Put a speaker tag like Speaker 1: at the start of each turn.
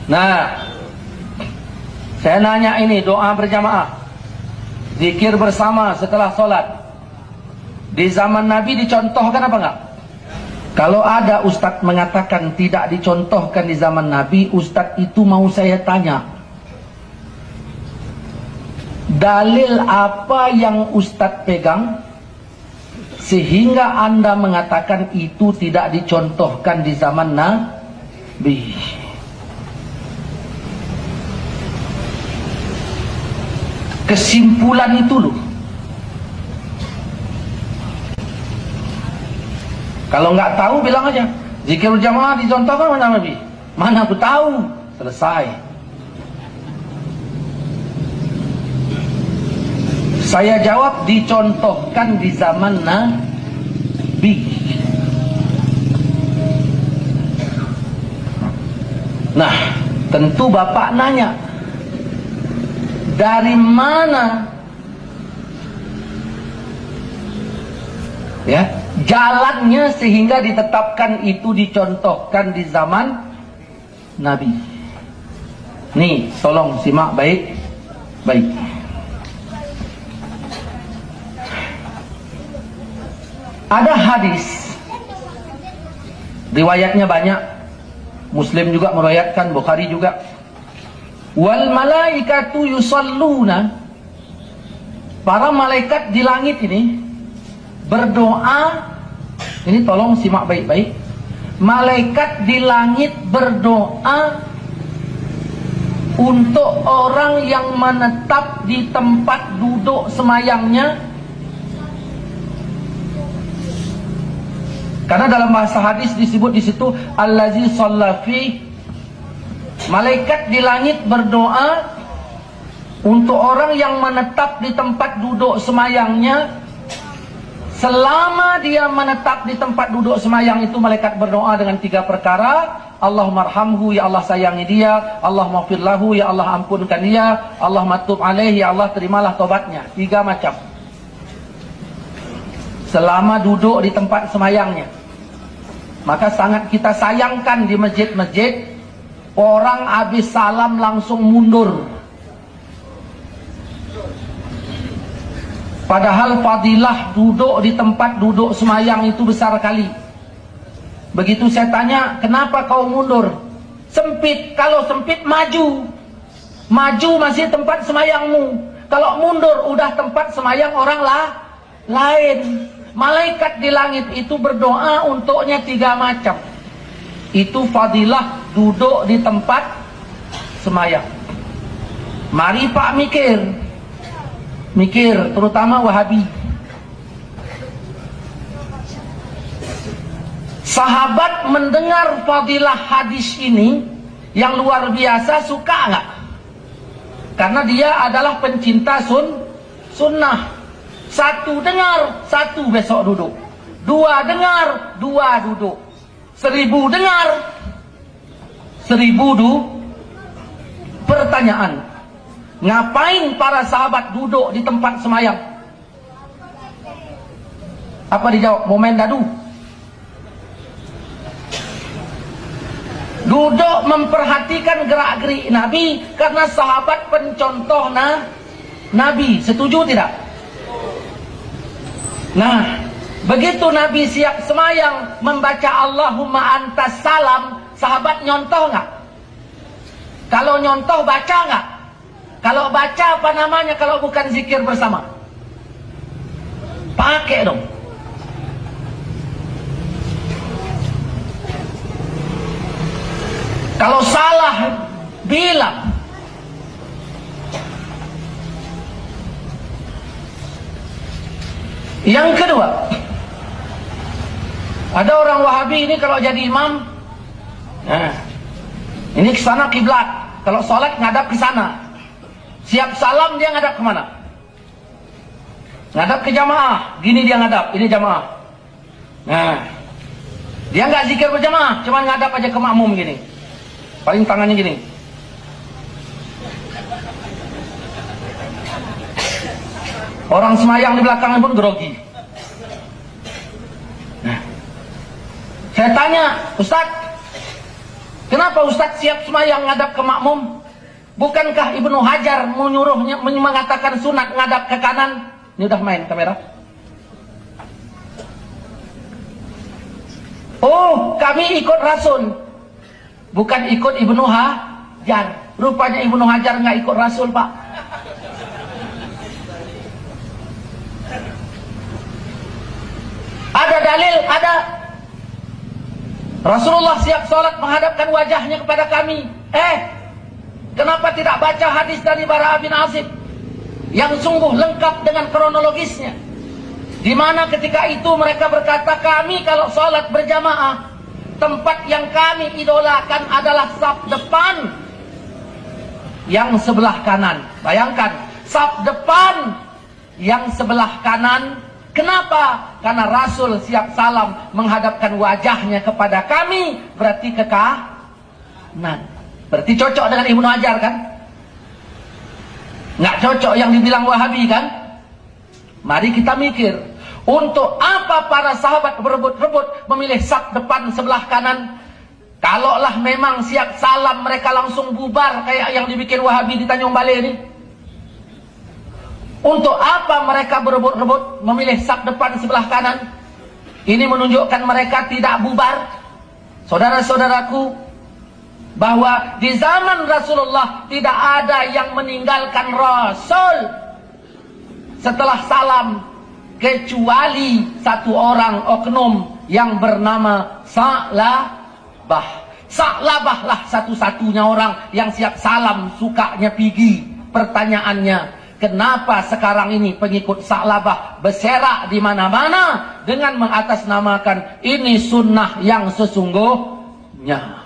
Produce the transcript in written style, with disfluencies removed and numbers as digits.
Speaker 1: Nah, saya nanya ini, doa berjamaah, zikir bersama setelah sholat, di zaman Nabi dicontohkan apa enggak? Kalau ada ustadz mengatakan tidak dicontohkan di zaman Nabi, ustadz itu mau saya tanya, dalil apa yang ustadz pegang sehingga anda mengatakan itu tidak dicontohkan di zaman Nabi? Kesimpulan itu loh. Kalau nggak tahu bilang aja, zikir jamaah dicontohkan mana Nabi? Mana aku tahu? Selesai. Saya jawab, dicontohkan di zaman Nabi. Nah, tentu Bapak nanya, dari mana ya jalannya sehingga ditetapkan itu dicontohkan di zaman Nabi? Nih, tolong simak baik-baik. Ada hadis, riwayatnya banyak, Muslim juga meriwayatkan, Bukhari juga. Wal malaikatu yusalluna, para malaikat di langit ini berdoa. Ini tolong simak baik-baik. Malaikat di langit berdoa untuk orang yang menetap di tempat duduk semayangnya. Karena dalam bahasa hadis disebut di situ allazi shalla fi. Malaikat di langit berdoa untuk orang yang menetap di tempat duduk semayangnya. Selama dia menetap di tempat duduk semayang itu, malaikat berdoa dengan 3 perkara. Allahumma arhamhu, ya Allah sayangi dia. Allahumma firlahu, ya Allah ampunkan dia. Allahumma tub alaihi, ya Allah terimalah tobatnya. 3 macam. Selama duduk di tempat semayangnya. Maka sangat kita sayangkan di masjid-masjid, orang habis salam langsung mundur. Padahal fadilah duduk di tempat duduk semayang itu besar kali. Begitu saya tanya, kenapa kau mundur? Sempit. Kalau sempit, maju. Maju masih tempat semayangmu. Kalau mundur, udah tempat semayang orang lain. Malaikat di langit itu berdoa untuknya 3 macam. Itu fadilah duduk di tempat semayang. Mari Pak mikir, terutama Wahabi. Sahabat mendengar fadilah hadis ini yang luar biasa, suka nggak? Karena dia adalah pencinta sunnah. 1 dengar, 1 besok duduk. 2 dengar, 2 duduk. 1000 dengar, 1000 pertanyaan. Ngapain para sahabat duduk di tempat semayang? Apa dijawab? Momen dadu. Duduk memperhatikan gerak-gerik Nabi, karena sahabat pencontoh Nabi. Setuju tidak? Nah, begitu Nabi siap semayang membaca Allahumma antas salam, sahabat nyontoh nggak? Kalau nyontoh baca nggak? Kalau baca apa namanya kalau bukan zikir bersama? Pakai dong. Kalau salah bilang. Yang kedua, ada orang Wahabi ini kalau jadi imam, nah, ini ke sana kiblat. Kalau sholat ngadap ke sana. Siap salam dia ngadap kemana? Ngadap ke jamaah. Gini dia ngadap, ini jamaah. Nah, dia nggak zikir berjamaah, cuma ngadap aja ke makmum gini. Paling tangannya gini. Orang semayang di belakangnya pun grogi. Nah, saya tanya, Ustaz, Kenapa Ustaz siap semayang ngadap ke makmum? Bukankah Ibnu Hajar menyuruhnya mengatakan sunat ngadap ke kanan? Ini udah main kamera. Oh, kami ikut Rasul, bukan ikut Ibnu Hajar. Rupanya Ibnu Hajar nggak ikut Rasul, Pak. Ada dalil, ada. Rasulullah siap sholat menghadapkan wajahnya kepada kami. Kenapa tidak baca hadis dari Bara bin Azib yang sungguh lengkap dengan kronologisnya, di mana ketika itu mereka berkata, kami kalau sholat berjamaah, tempat yang kami idolakan adalah saf depan yang sebelah kanan. Bayangkan, saf depan yang sebelah kanan. Kenapa? Karena Rasul siap salam menghadapkan wajahnya kepada kami, berarti ke kanan. Berarti cocok dengan Ibnu Hajar kan? Nggak cocok yang dibilang Wahabi kan? Mari kita mikir, untuk apa para sahabat berebut-rebut memilih saf depan sebelah kanan? Kalaulah memang siap salam mereka langsung bubar kayak yang dibikin Wahabi di Tanjung Balai ini. Untuk apa mereka berebut-rebut memilih saf depan sebelah kanan? Ini menunjukkan mereka tidak bubar. Saudara-saudaraku, bahwa di zaman Rasulullah tidak ada yang meninggalkan Rasul setelah salam, kecuali satu orang oknum yang bernama Sa'labah. Sa'labah lah satu-satunya orang yang siap salam sukanya pergi. Pertanyaannya, kenapa sekarang ini pengikut Sa'labah berserak di mana-mana dengan mengatasnamakan ini sunnah yang sesungguhnya?